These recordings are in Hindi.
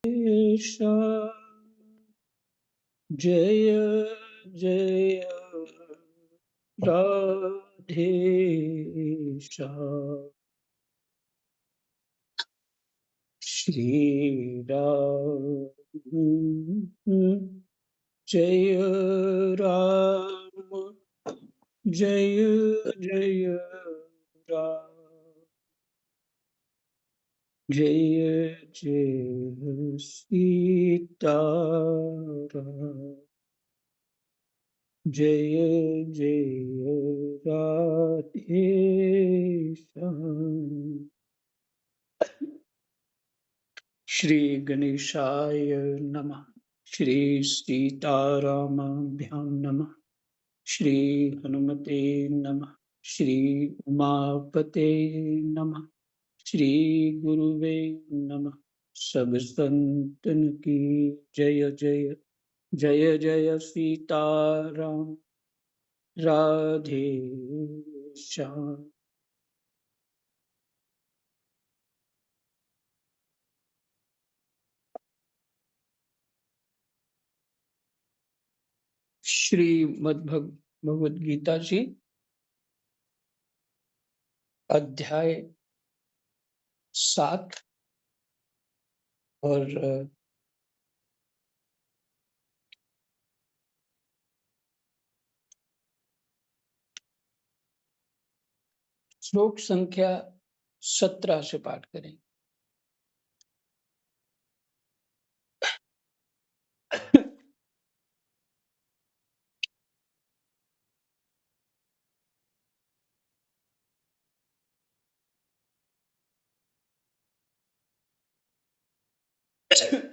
कृष्ण जय जय राधेश्याम श्री राम जय राम जय जय राम जय जय सीताराम जय जय राधे श्याम श्री गणेशाय नमः। श्री सीतारामाभ्यां नमः। श्री हनुमते नमः। श्री उमापते नमः। श्री गुरुवे नमः। सब संतन की जय जय जय जय सीताराम राधे श्याम। श्रीमद् भगवद गीता जी अध्याय 7 और श्लोक संख्या 17 से पाठ करें।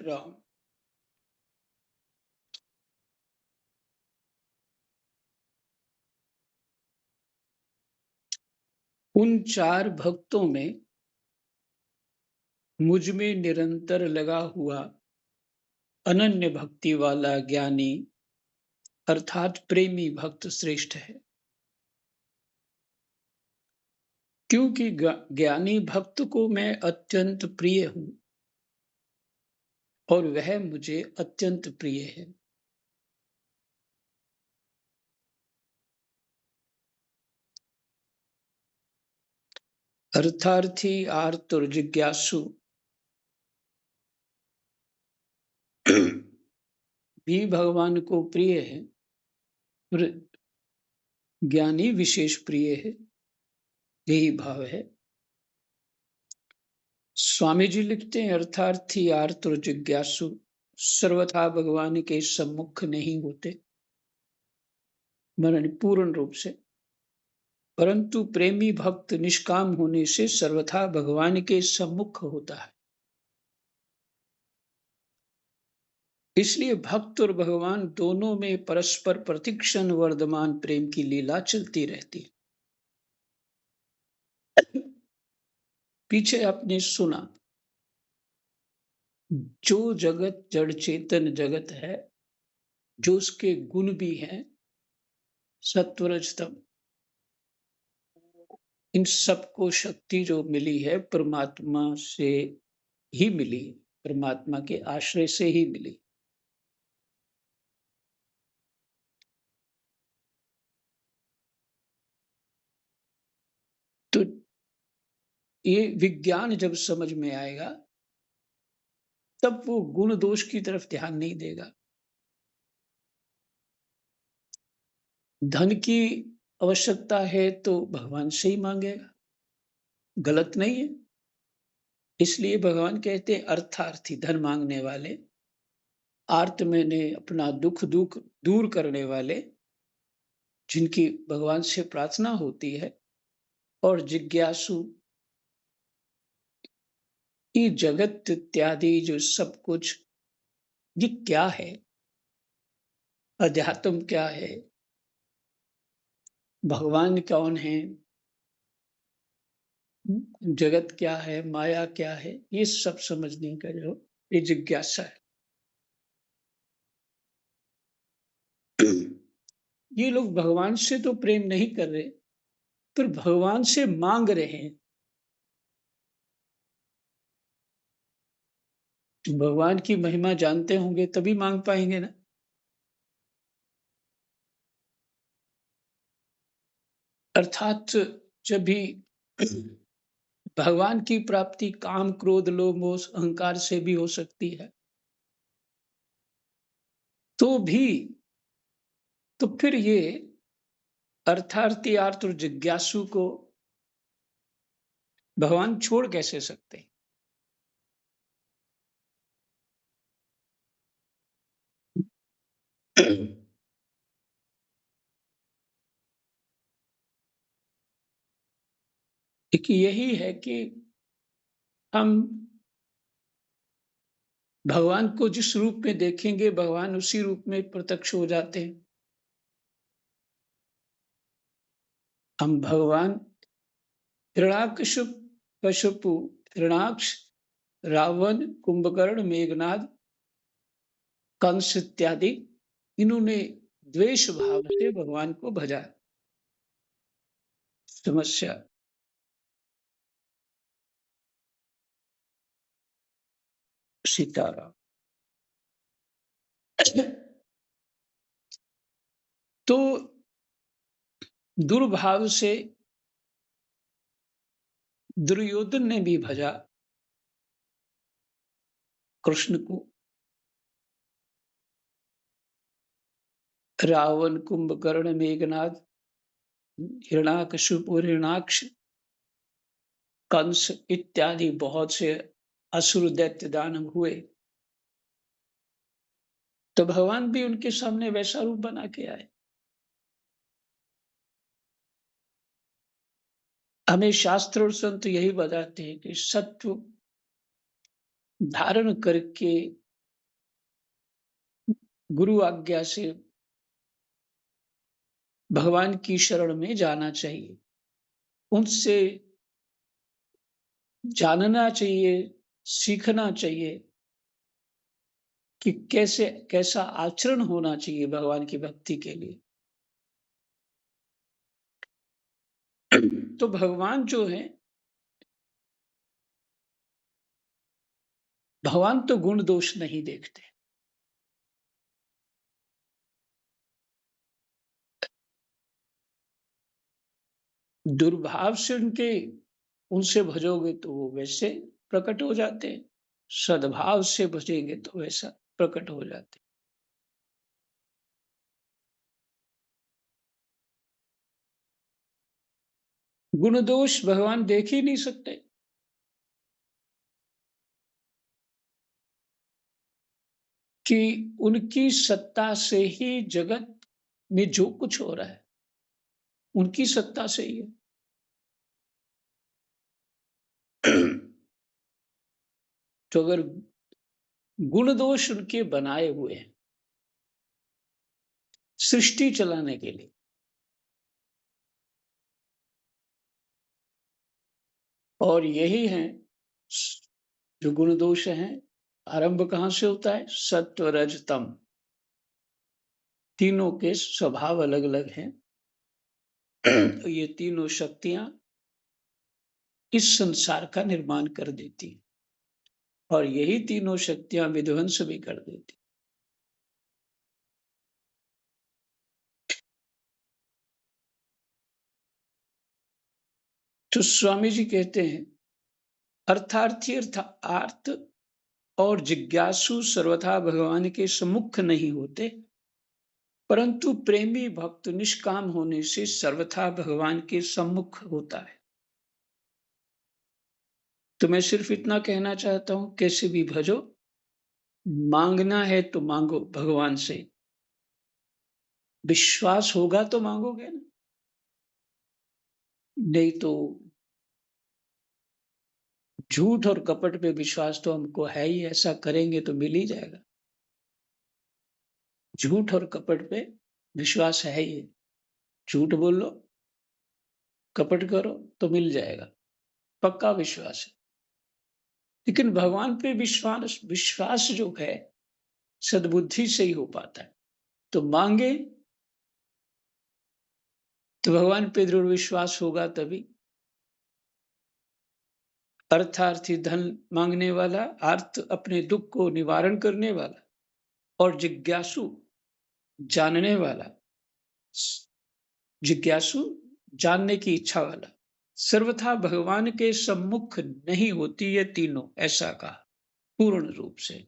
राम। उन 4 भक्तों में मुझ में निरंतर लगा हुआ अनन्य भक्ति वाला ज्ञानी अर्थात प्रेमी भक्त श्रेष्ठ है, क्योंकि ज्ञानी भक्त को मैं अत्यंत प्रिय हूं और वह मुझे अत्यंत प्रिय है। अर्थार्थी आर्त और जिज्ञासु भी भगवान को प्रिय है और ज्ञानी विशेष प्रिय है, यही भाव है। स्वामी जी लिखते हैं, अर्थार्थी आर्त और जिज्ञासु सर्वथा भगवान के सम्मुख नहीं होते, मरण पूर्ण रूप से, परंतु प्रेमी भक्त निष्काम होने से सर्वथा भगवान के सम्मुख होता है। इसलिए भक्त और भगवान दोनों में परस्पर प्रतिक्षण वर्धमान प्रेम की लीला चलती रहती है। पीछे आपने सुना, जो जगत जड़ चेतन जगत है, जो उसके गुण भी हैं, सत्व रज तम, इन सबको शक्ति जो मिली है परमात्मा से ही मिली, परमात्मा के आश्रय से ही मिली। तो ये विज्ञान जब समझ में आएगा तब वो गुण दोष की तरफ ध्यान नहीं देगा। धन की आवश्यकता है तो भगवान से ही मांगेगा, गलत नहीं है। इसलिए भगवान कहते हैं अर्थार्थी, धन मांगने वाले, आर्त मैंने अपना दुख दुख दूर करने वाले, जिनकी भगवान से प्रार्थना होती है, और जिज्ञासु, ये जगत इत्यादि जो सब कुछ, ये क्या है, अध्यात्म क्या है, भगवान कौन है, जगत क्या है, माया क्या है, ये सब समझने का जो ये जिज्ञासा है। ये लोग भगवान से तो प्रेम नहीं कर रहे, पर भगवान से मांग रहे हैं। भगवान की महिमा जानते होंगे तभी मांग पाएंगे ना। अर्थात जब भी भगवान की प्राप्ति काम क्रोध लोभ मोह अहंकार से भी हो सकती है, तो भी तो फिर ये अर्थार्थी आर्त और जिज्ञासु को भगवान छोड़ कैसे सकते हैं? एक यही है कि हम भगवान को जिस रूप में देखेंगे भगवान उसी रूप में प्रत्यक्ष हो जाते हैं। हम भगवान हिरण्याकश्यप कश्यपु हिरण्याक्ष रावण कुंभकर्ण मेघनाद कंस इत्यादि इन्होंने द्वेष भाव से भगवान को भजा। समस्या सीताराम। तो दुर्भाव से दुर्योधन ने भी भजा कृष्ण को। रावण कुंभकर्ण मेघनाद हिरण्याकश्यप और हिरण्याक्ष कंस इत्यादि बहुत से असुर दैत्य दानव हुए, तो भगवान भी उनके सामने वैसा रूप बना के आए। हमें शास्त्र और संत यही बताते हैं कि सत्व धारण करके गुरु आज्ञा से भगवान की शरण में जाना चाहिए, उनसे जानना चाहिए, सीखना चाहिए कि कैसे कैसा आचरण होना चाहिए भगवान की भक्ति के लिए। तो भगवान जो है, भगवान तो गुण दोष नहीं देखते। दुर्भाव से उनसे भजोगे तो वो वैसे प्रकट हो जाते हैं, सद्भाव से भजेंगे तो वैसा प्रकट हो जाते हैं। गुण दोष भगवान देख ही नहीं सकते। कि उनकी सत्ता से ही जगत में जो कुछ हो रहा है उनकी सत्ता से ही है। तो अगर गुण दोष उनके बनाए हुए हैं सृष्टि चलाने के लिए, और यही है जो गुण दोष हैं, आरंभ कहां से होता है? सत्व रज तम, तीनों के स्वभाव अलग अलग हैं। तो ये तीनों शक्तियां इस संसार का निर्माण कर देती हैं, और यही तीनों शक्तियां विध्वंस भी कर देती। तो स्वामी जी कहते हैं अर्थार्थी आर्त और जिज्ञासु सर्वथा भगवान के सम्मुख नहीं होते, परंतु प्रेमी भक्त निष्काम होने से सर्वथा भगवान के सम्मुख होता है। तो मैं सिर्फ इतना कहना चाहता हूं, कैसे भी भजो, मांगना है तो मांगो भगवान से, विश्वास होगा तो मांगोगे ना, नहीं तो झूठ और कपट पे विश्वास तो हमको है ही, ऐसा करेंगे तो मिल ही जाएगा। झूठ और कपट पे विश्वास है ही, झूठ बोल लो कपट करो तो मिल जाएगा, पक्का विश्वास है। लेकिन भगवान पे विश्वास विश्वास जो है सद्बुद्धि से ही हो पाता है। तो मांगे तो भगवान पे दृढ़ विश्वास होगा तभी। अर्थार्थी धन मांगने वाला, अर्थ अपने दुख को निवारण करने वाला और जिज्ञासु जानने वाला, जिज्ञासु जानने की इच्छा वाला सर्वथा भगवान के सम्मुख नहीं होती ये तीनों, ऐसा कहा पूर्ण रूप से।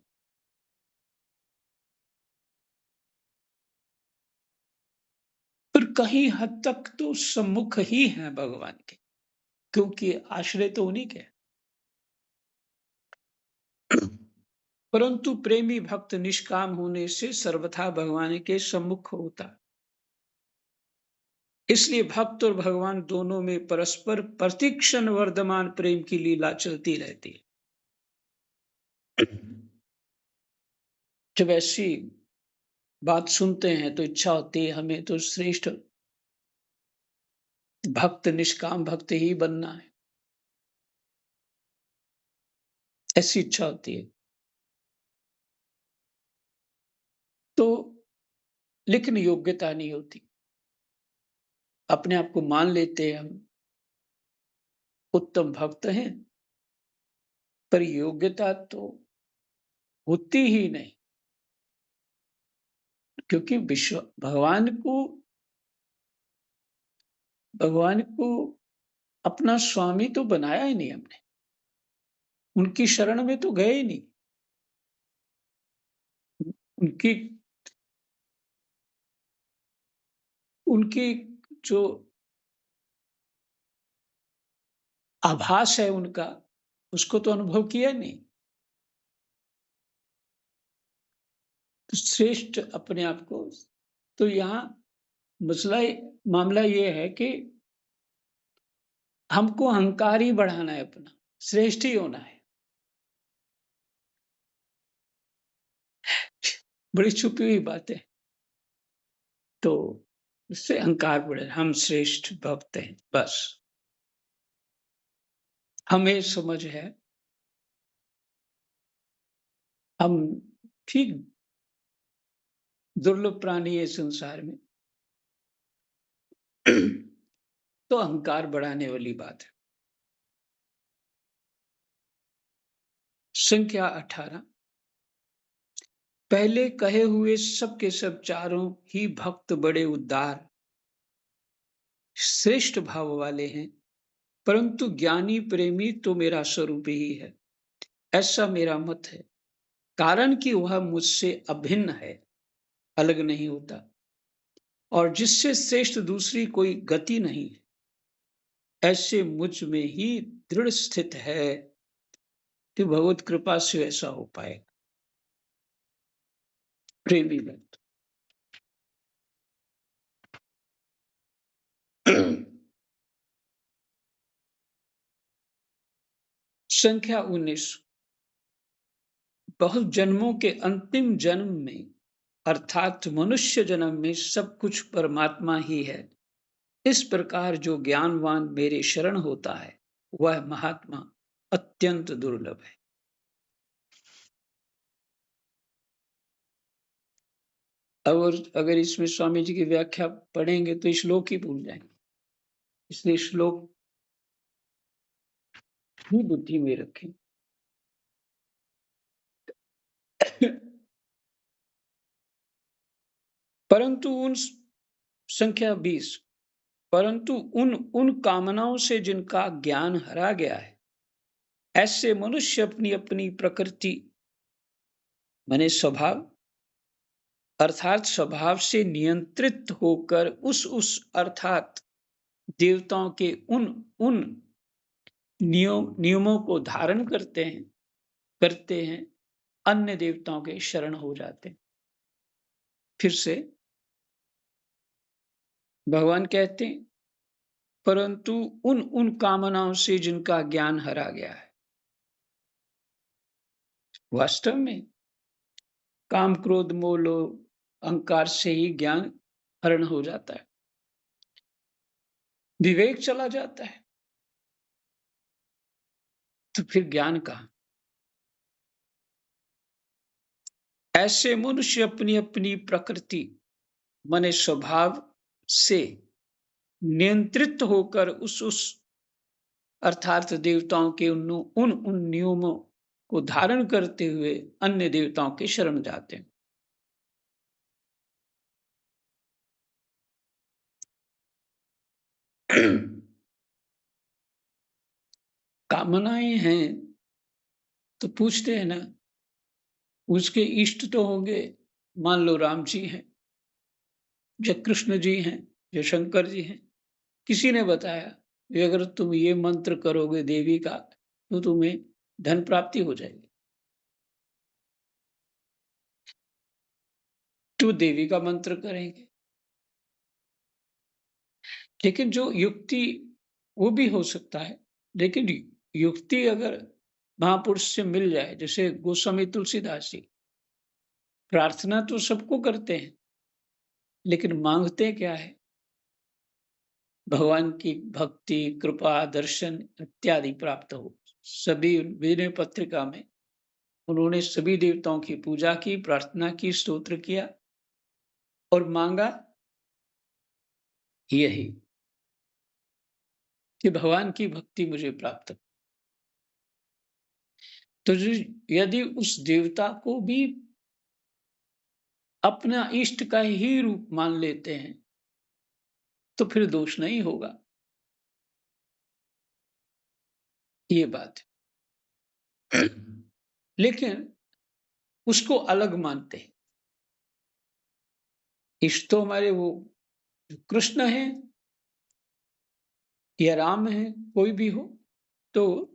पर कहीं हद तक तो सम्मुख ही हैं भगवान के, क्योंकि आश्रय तो उन्हीं के हैं। परंतु प्रेमी भक्त निष्काम होने से सर्वथा भगवान के सम्मुख होता। इसलिए भक्त और भगवान दोनों में परस्पर प्रतिक्षण वर्धमान प्रेम की लीला चलती रहती है। जब ऐसी बात सुनते हैं तो इच्छा होती है हमें तो श्रेष्ठ भक्त, निष्काम भक्त ही बनना है, ऐसी इच्छा होती है। तो लेकिन योग्यता नहीं होती। अपने आप को मान लेते हैं हम उत्तम भक्त हैं, पर योग्यता तो होती ही नहीं, क्योंकि विश्व भगवान को अपना स्वामी तो बनाया ही नहीं हमने, उनकी शरण में तो गए ही नहीं। उनकी उनकी जो आभास है उनका, उसको तो अनुभव किया नहीं। तो श्रेष्ठ अपने आप को, तो यहाँ मामला ये है कि हमको अहंकार ही बढ़ाना है, अपना श्रेष्ठ ही होना है। बड़ी छुपी हुई बात है। तो इससे अहंकार बढ़े, हम श्रेष्ठ भक्त हैं, बस हमें समझ है, हम ठीक दुर्लभ प्राणी है संसार में। तो अहंकार बढ़ाने वाली बात है। संख्या 18। पहले कहे हुए सब के सब चारों ही भक्त बड़े उदार श्रेष्ठ भाव वाले हैं, परंतु ज्ञानी प्रेमी तो मेरा स्वरूप ही है, ऐसा मेरा मत है। कारण कि वह मुझसे अभिन्न है, अलग नहीं होता, और जिससे श्रेष्ठ दूसरी कोई गति नहीं है, ऐसे मुझ में ही दृढ़ स्थित है कि भगवत कृपा से ऐसा हो पाएगा। प्रेमी भक्त। संख्या 19। बहुत जन्मों के अंतिम जन्म में, अर्थात मनुष्य जन्म में सब कुछ परमात्मा ही है। इस प्रकार जो ज्ञानवान मेरे शरण होता है, वह महात्मा अत्यंत दुर्लभ है। और अगर इसमें स्वामी जी की व्याख्या पढ़ेंगे तो श्लोक ही भूल जाएंगे, इसलिए श्लोक ही बुद्धि में रखें। परंतु उन संख्या 20। परंतु उन उन कामनाओं से जिनका ज्ञान हरा गया है, ऐसे मनुष्य अपनी अपनी प्रकृति माने स्वभाव, अर्थात स्वभाव से नियंत्रित होकर उस अर्थात देवताओं के उन उन नियमों को धारण करते हैं, अन्य देवताओं के शरण हो जाते हैं। फिर से भगवान कहते हैं, परंतु उन उन कामनाओं से जिनका ज्ञान हरा गया है। वास्तव में काम क्रोध मोह लोभ अहंकार से ही ज्ञान हरण हो जाता है, विवेक चला जाता है, तो फिर ज्ञान कहाँ। ऐसे मनुष्य अपनी अपनी प्रकृति माने स्वभाव से नियंत्रित होकर उस अर्थात देवताओं के उन नियमों को धारण करते हुए अन्य देवताओं की शरण जाते हैं। कामनाएं हैं तो पूछते हैं ना, उसके इष्ट तो होंगे, मान लो राम जी हैं, या कृष्ण जी हैं, या शंकर जी हैं। किसी ने बताया कि अगर तुम ये मंत्र करोगे देवी का तो तुम्हें धन प्राप्ति हो जाएगी। तो देवी का मंत्र करेंगे। लेकिन जो युक्ति, वो भी हो सकता है, लेकिन युक्ति अगर महापुरुष से मिल जाए, जैसे गोस्वामी तुलसीदास जी, प्रार्थना तो सबको करते हैं, लेकिन मांगते क्या है? भगवान की भक्ति, कृपा, दर्शन इत्यादि प्राप्त हो। सभी विनय पत्रिका में उन्होंने सभी देवताओं की पूजा की, प्रार्थना की, स्तोत्र किया और मांगा यही कि भगवान की भक्ति मुझे प्राप्त हो। तो यदि उस देवता को भी अपना इष्ट का ही रूप मान लेते हैं, तो फिर दोष नहीं होगा। ये बात है। लेकिन उसको अलग मानते हैं। इष्ट तो हमारे वो कृष्ण है या राम है, कोई भी हो, तो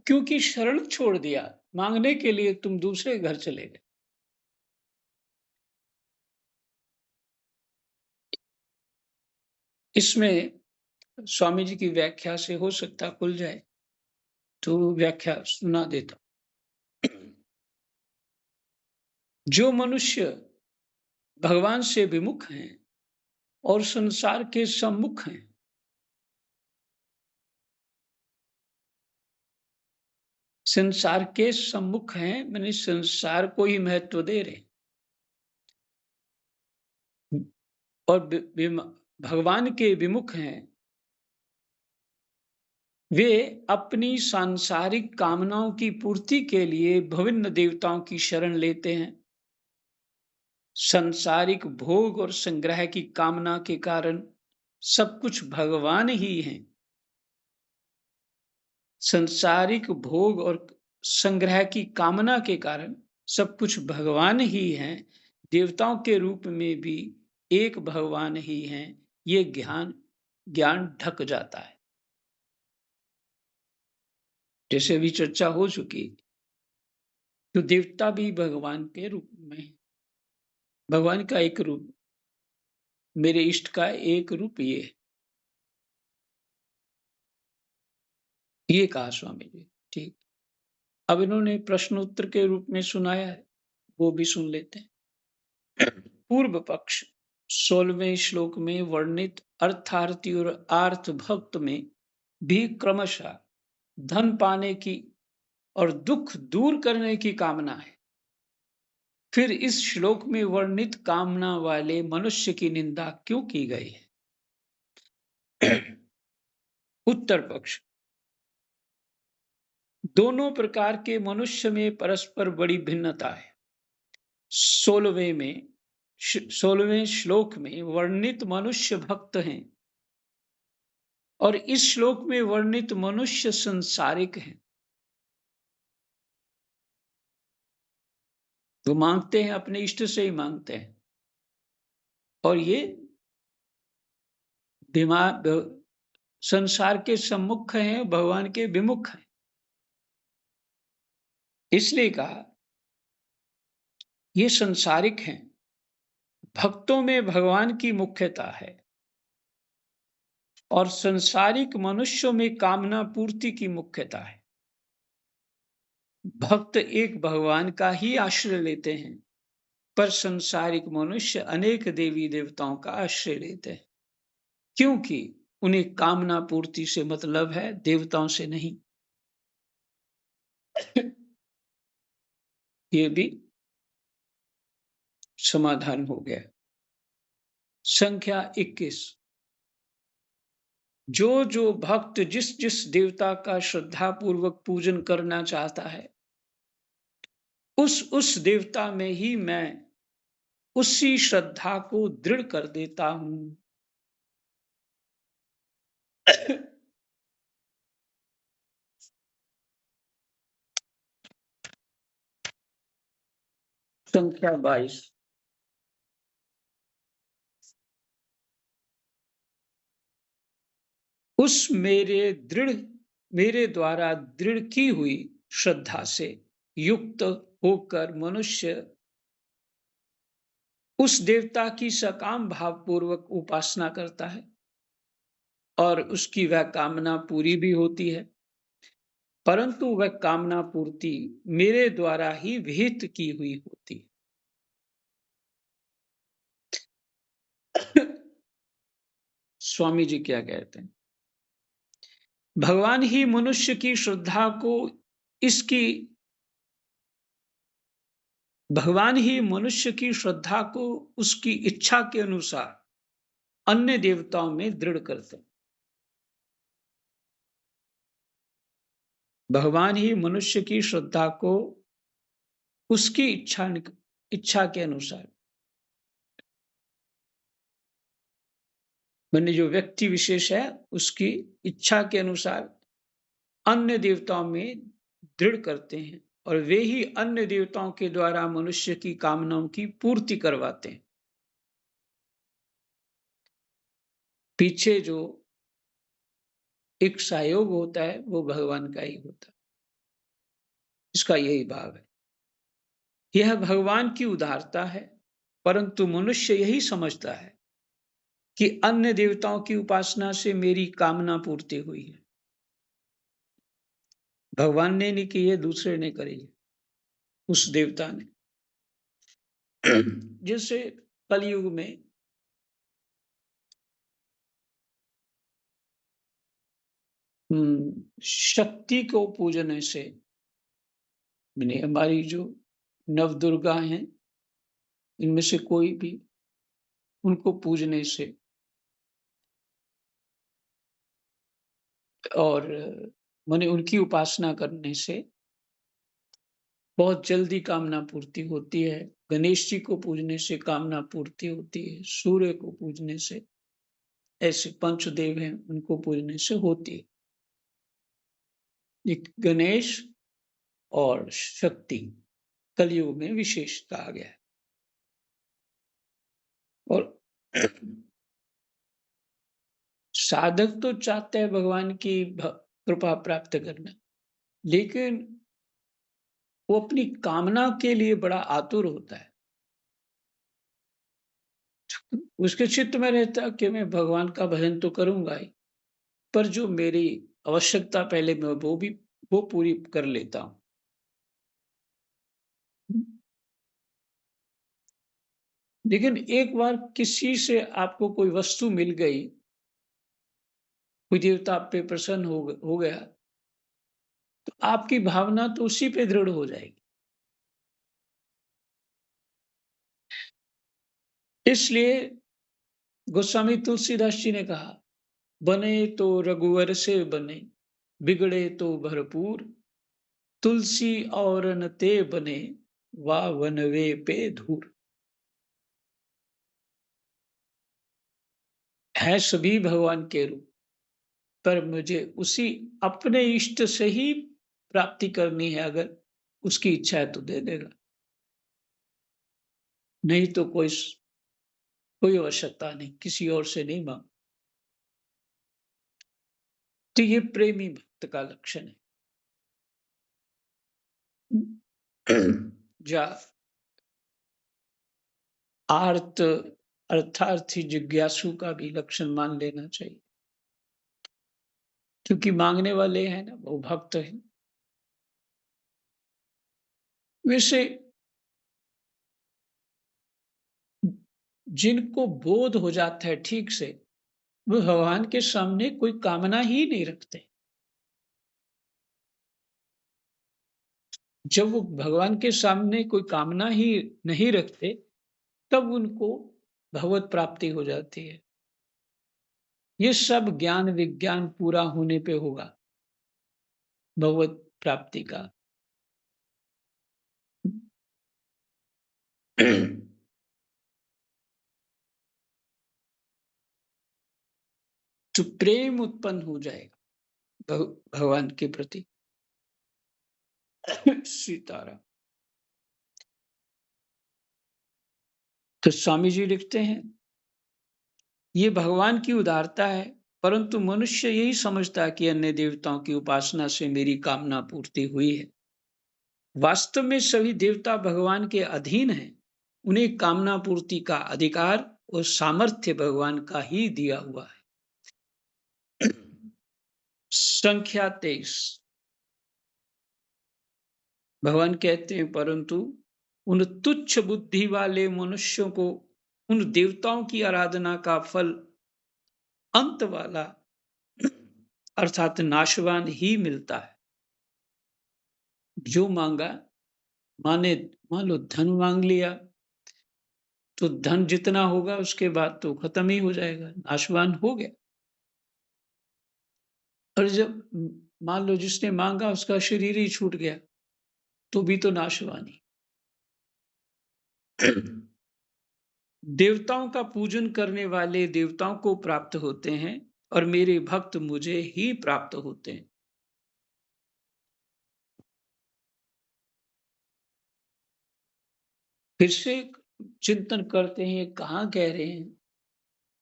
क्योंकि शरण छोड़ दिया, मांगने के लिए तुम दूसरे घर चले गए। इसमें स्वामी जी की व्याख्या से हो सकता खुल जाए, तो व्याख्या सुना देता। जो मनुष्य भगवान से विमुख हैं और संसार के सम्मुख हैं, संसार के सम्मुख हैं मैंने संसार को ही महत्व दे रहे और भगवान के विमुख हैं, वे अपनी सांसारिक कामनाओं की पूर्ति के लिए विभिन्न देवताओं की शरण लेते हैं। सांसारिक भोग और संग्रह की कामना के कारण सब कुछ भगवान ही हैं। सांसारिक भोग और संग्रह की कामना के कारण सब कुछ भगवान ही हैं। देवताओं के रूप में भी एक भगवान ही हैं। ये ज्ञान ज्ञान ढक जाता है। जैसे अभी चर्चा हो चुकी, तो देवता भी भगवान के रूप में है। भगवान का एक रूप, मेरे इष्ट का एक रूप ये कहा स्वामी जी। ठीक। अब इन्होंने प्रश्न उत्तर के रूप में सुनाया है, वो भी सुन लेते हैं। पूर्व पक्ष 16वें श्लोक में वर्णित अर्थार्थी और आर्थ भक्त में भी क्रमशः धन पाने की और दुख दूर करने की कामना है। फिर इस श्लोक में वर्णित कामना वाले मनुष्य की निंदा क्यों की गई है? उत्तर पक्ष, दोनों प्रकार के मनुष्य में परस्पर बड़ी भिन्नता है। 16वें श्लोक में वर्णित मनुष्य भक्त हैं और इस श्लोक में वर्णित मनुष्य संसारिक हैं। वो मांगते हैं, अपने इष्ट से ही मांगते हैं और ये दिमाग संसार के सम्मुख हैं, भगवान के विमुख हैं। इसलिए कहा ये संसारिक हैं। भक्तों में भगवान की मुख्यता है और संसारिक मनुष्यों में कामना पूर्ति की मुख्यता है। भक्त एक भगवान का ही आश्रय लेते हैं, पर संसारिक मनुष्य अनेक देवी देवताओं का आश्रय लेते हैं, क्योंकि उन्हें कामना पूर्ति से मतलब है, देवताओं से नहीं। ये भी समाधान हो गया। संख्या 21। जो भक्त जिस जिस देवता का श्रद्धा पूर्वक पूजन करना चाहता है, उस देवता में ही मैं उसी श्रद्धा को दृढ़ कर देता हूँ। संख्या 22। उस मेरे द्वारा दृढ़ की हुई श्रद्धा से युक्त होकर मनुष्य उस देवता की सकाम भाव पूर्वक उपासना करता है और उसकी वह कामना पूरी भी होती है, परंतु वह कामना पूर्ति मेरे द्वारा ही विहित की हुई होती है। स्वामी जी क्या कहते हैं? भगवान ही मनुष्य की श्रद्धा को इसकी भगवान ही मनुष्य की श्रद्धा को उसकी इच्छा के अनुसार अन्य देवताओं में दृढ़ करते हैं। भगवान ही मनुष्य की श्रद्धा को उसकी इच्छा के अनुसार, माने जो व्यक्ति विशेष है उसकी इच्छा के अनुसार अन्य देवताओं में दृढ़ करते हैं और वे ही अन्य देवताओं के द्वारा मनुष्य की कामनाओं की पूर्ति करवाते हैं। पीछे जो एक सहयोग होता है वो भगवान का ही होता है। इसका यही भाव है। यह भगवान की उदारता है, परंतु मनुष्य यही समझता है कि अन्य देवताओं की उपासना से मेरी कामना पूर्ति हुई है। भगवान ने नहीं की है, दूसरे ने करी है, उस देवता ने। जैसे कलयुग में शक्ति को पूजने से, माने हमारी जो नवदुर्गा हैं, इनमें से कोई भी उनको पूजने से और माने उनकी उपासना करने से बहुत जल्दी कामना पूर्ति होती है। गणेश जी को पूजने से कामना पूर्ति होती है। सूर्य को पूजने से, ऐसे पंचदेव हैं उनको पूजने से होती है। एक गणेश और शक्ति कलयुग में विशेष कहा गया है। और साधक तो चाहते हैं भगवान की कृपा प्राप्त करना, लेकिन वो अपनी कामना के लिए बड़ा आतुर होता है। उसके चित्त में रहता है कि मैं भगवान का भजन तो करूंगा ही, पर जो मेरी आवश्यकता पहले मैं वो पूरी कर लेता हूँ। लेकिन एक बार किसी से आपको कोई वस्तु मिल गई, कोई देवता आप पे प्रसन्न हो गया, तो आपकी भावना तो उसी पे दृढ़ हो जाएगी। इसलिए गोस्वामी तुलसीदास जी ने कहा, बने तो रघुवर से बने, बिगड़े तो भरपूर, तुलसी और न ते बने, वा वनवे पे धूर। है सभी भगवान के रूप, पर मुझे उसी अपने इष्ट से ही प्राप्ति करनी है। अगर उसकी इच्छा है तो दे देगा, नहीं तो कोई आवश्यकता नहीं, किसी और से नहीं मांग। तो ये प्रेमी भक्त का लक्षण है। जा आर्त अर्थार्थी जिज्ञासु का भी लक्षण मान लेना चाहिए, क्योंकि मांगने वाले हैं ना वो भक्त हैं। वैसे जिनको बोध हो जाता है ठीक से, वो भगवान के सामने कोई कामना ही नहीं रखते। जब वो भगवान के सामने कोई कामना ही नहीं रखते, तब उनको भगवत प्राप्ति हो जाती है। ये सब ज्ञान विज्ञान पूरा होने पे होगा, भगवत प्राप्ति का। तो प्रेम उत्पन्न हो जाएगा भगवान के प्रति। सीताराम। तो स्वामी जी लिखते हैं, ये भगवान की उदारता है, परंतु मनुष्य यही समझता है कि अन्य देवताओं की उपासना से मेरी कामना पूर्ति हुई है। वास्तव में सभी देवता भगवान के अधीन हैं। उन्हें कामना पूर्ति का अधिकार और सामर्थ्य भगवान का ही दिया हुआ है। संख्या 23। भगवान कहते हैं, परंतु उन तुच्छ बुद्धि वाले मनुष्यों को उन देवताओं की आराधना का फल अंत वाला अर्थात नाशवान ही मिलता है। जो मांगा, माने मान लो धन मांग लिया, तो धन जितना होगा उसके बाद तो खत्म ही हो जाएगा, नाशवान हो गया। और जब मान लो जिसने मांगा उसका शरीर ही छूट गया, तो भी तो नाशवान ही। देवताओं का पूजन करने वाले देवताओं को प्राप्त होते हैं और मेरे भक्त मुझे ही प्राप्त होते हैं। फिर से चिंतन करते हैं, कहाँ कह रहे हैं?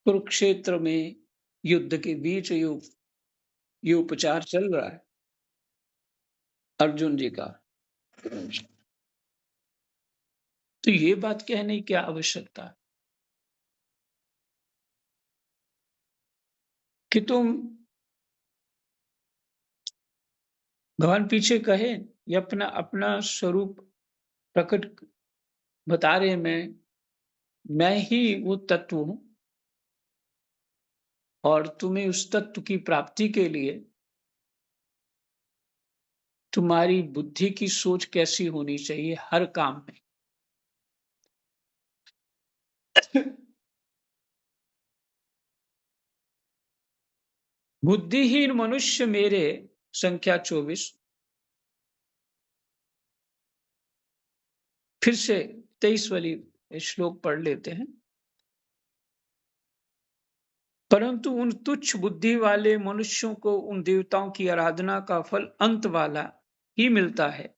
कुरुक्षेत्र में युद्ध के बीच ये उपचार चल रहा है अर्जुन जी का। तो ये बात कहने की क्या आवश्यकता है कि तुम भगवान पीछे कहे या अपना अपना स्वरूप प्रकट बता रहे हैं, मैं ही वो तत्व हूँ और तुम्हें उस तत्व की प्राप्ति के लिए तुम्हारी बुद्धि की सोच कैसी होनी चाहिए हर काम में। बुद्धिहीन मनुष्य मेरे, संख्या 24। फिर से 23 वाली श्लोक पढ़ लेते हैं। परंतु उन तुच्छ बुद्धि वाले मनुष्यों को उन देवताओं की आराधना का फल अंत वाला ही मिलता है।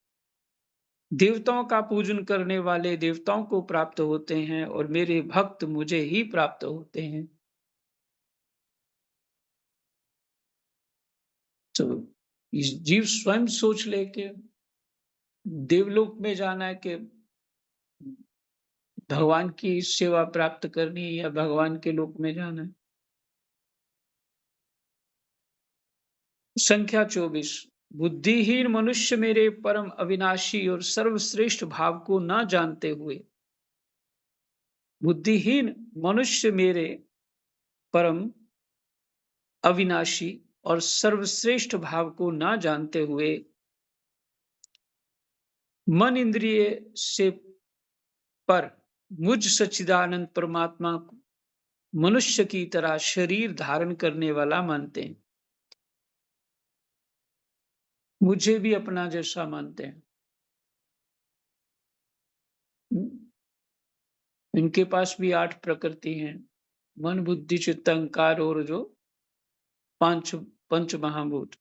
देवताओं का पूजन करने वाले देवताओं को प्राप्त होते हैं और मेरे भक्त मुझे ही प्राप्त होते हैं। तो इस जीव स्वयं सोच ले के देवलोक में जाना है कि भगवान की सेवा प्राप्त करनी है या भगवान के लोक में जाना है। संख्या 24। बुद्धिहीन मनुष्य मेरे परम अविनाशी और सर्वश्रेष्ठ भाव को न जानते हुए, बुद्धिहीन मनुष्य मेरे परम अविनाशी और सर्वश्रेष्ठ भाव को न जानते हुए मन इंद्रिय से पर मुझ सच्चिदानंद परमात्मा को मनुष्य की तरह शरीर धारण करने वाला मानते हैं। मुझे भी अपना जैसा मानते हैं। इनके पास भी 8 प्रकृति हैं, मन बुद्धि चित्त अहंकार और जो पांच पंच महाभूत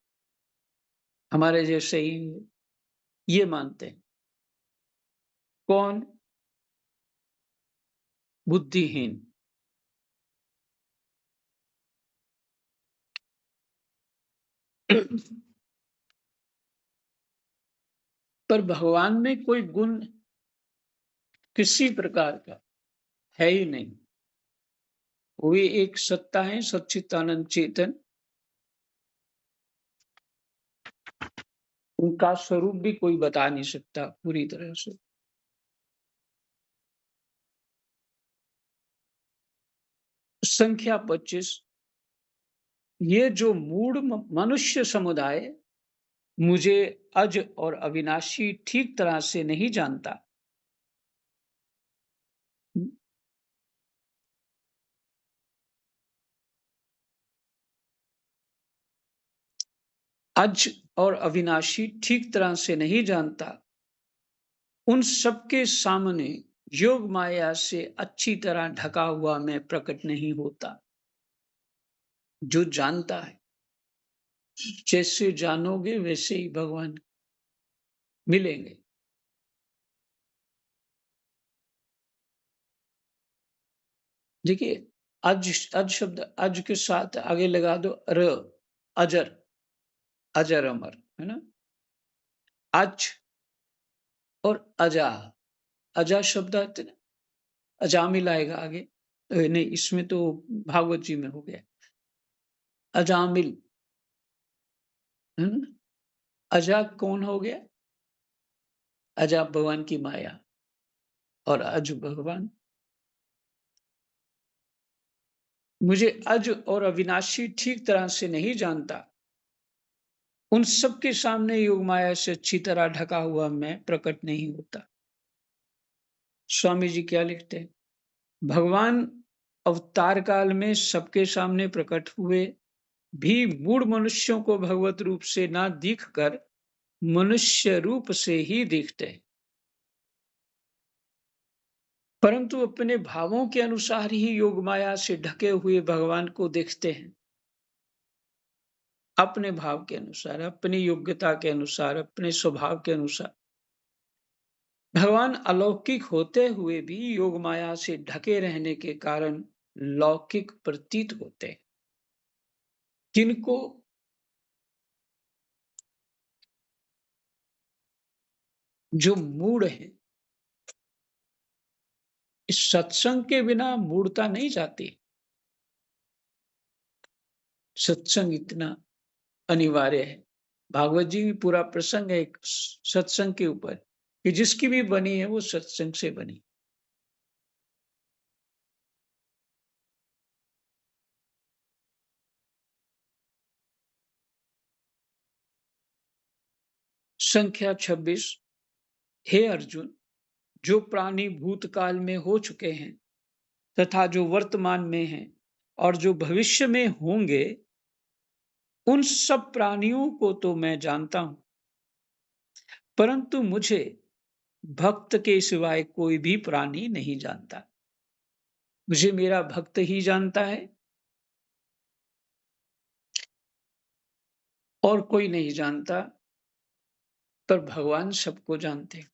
हमारे जैसे ही ये मानते हैं। कौन? बुद्धिहीन। पर भगवान में कोई गुण किसी प्रकार का है ही नहीं। वे एक सत्ता है, सच्चिदानंद चेतन। उनका स्वरूप भी कोई बता नहीं सकता पूरी तरह से। संख्या 25। ये जो मूढ़ मनुष्य समुदाय मुझे अज और अविनाशी ठीक तरह से नहीं जानता, अज और अविनाशी ठीक तरह से नहीं जानता, उन सबके सामने योग माया से अच्छी तरह ढका हुआ मैं प्रकट नहीं होता। जो जानता है, जैसे जानोगे वैसे ही भगवान मिलेंगे। देखिए, अज अज शब्द अज के साथ आगे लगा दो र, अजर, अजर अमर, है ना? अज और अजा, अजा शब्द आते ना, अजामिल आएगा आगे। नहीं, इसमें तो भागवत जी में हो गया। अजामिल, है ना? अजा कौन हो गया? अजा भगवान की माया और अज भगवान। मुझे अज और अविनाशी ठीक तरह से नहीं जानता, उन सबके सामने योग माया से अच्छी तरह ढका हुआ मैं प्रकट नहीं होता। स्वामी जी क्या लिखते हैं? भगवान अवतार काल में सबके सामने प्रकट हुए, भी मूढ़ मनुष्यों को भगवत रूप से ना दिखकर मनुष्य रूप से ही दिखते हैं, परंतु अपने भावों के अनुसार ही योग माया से ढके हुए भगवान को देखते हैं। अपने भाव के अनुसार, अपनी योग्यता के अनुसार, अपने स्वभाव के अनुसार। भगवान अलौकिक होते हुए भी योग माया से ढके रहने के कारण लौकिक प्रतीत होते हैं। किनको? जो मूढ़ हैं। इस सत्संग के बिना मूढ़ता नहीं जाती। सत्संग इतना अनिवार्य है। भागवत जी में पूरा प्रसंग है एक सत्संग के ऊपर, कि जिसकी भी बनी है वो सत्संग से बनी। संख्या 26। हे अर्जुन, जो प्राणी भूतकाल में हो चुके हैं तथा जो वर्तमान में हैं और जो भविष्य में होंगे, उन सब प्राणियों को तो मैं जानता हूं, परंतु मुझे भक्त के सिवाय कोई भी प्राणी नहीं जानता। मुझे मेरा भक्त ही जानता है और कोई नहीं जानता, पर भगवान सबको जानते हैं।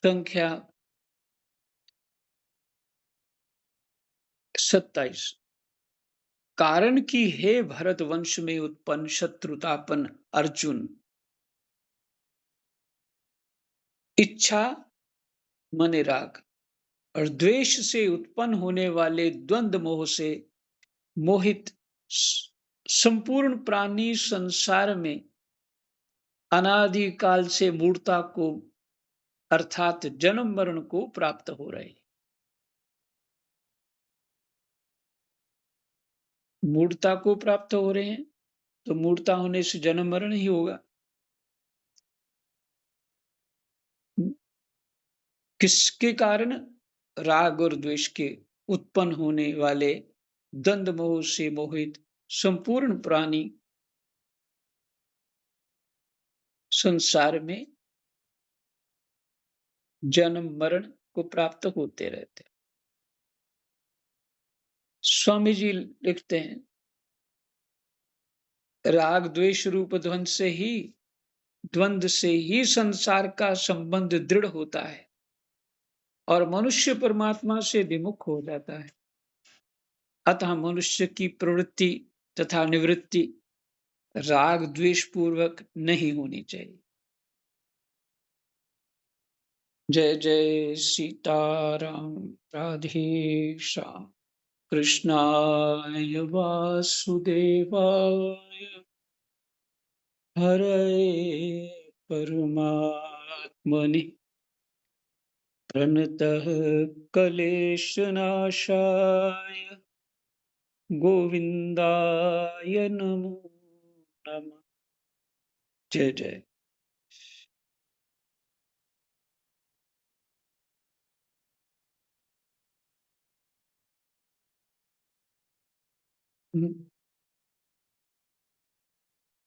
संख्या 27। कारण कि हे भरत वंश में उत्पन्न शत्रुतापन अर्जुन, इच्छा मने राग और द्वेष से उत्पन्न होने वाले द्वंद मोह से मोहित संपूर्ण प्राणी संसार में अनादि काल से मूर्ता को अर्थात जन्म मरण को प्राप्त हो रहे। मूर्ता को प्राप्त हो रहे हैं, तो मूर्ता होने से जन्म मरण ही होगा। किसके कारण? राग और द्वेष के उत्पन्न होने वाले द्वंद मोह से मोहित संपूर्ण प्राणी संसार में जन्म मरण को प्राप्त होते रहते। स्वामी जी लिखते हैं, राग द्वेष रूप द्वंद से ही संसार का संबंध दृढ़ होता है और मनुष्य परमात्मा से विमुख हो जाता है। अतः मनुष्य की प्रवृत्ति तथा निवृत्ति राग द्वेष पूर्वक नहीं होनी चाहिए। जय जय सीताराम। राधे श्याम। कृष्णाय वासुदेवाय हरे परमात्मने प्रणतः क्लेशनाशाय गोविंदाय नमो नमः। जय जय। हुँ।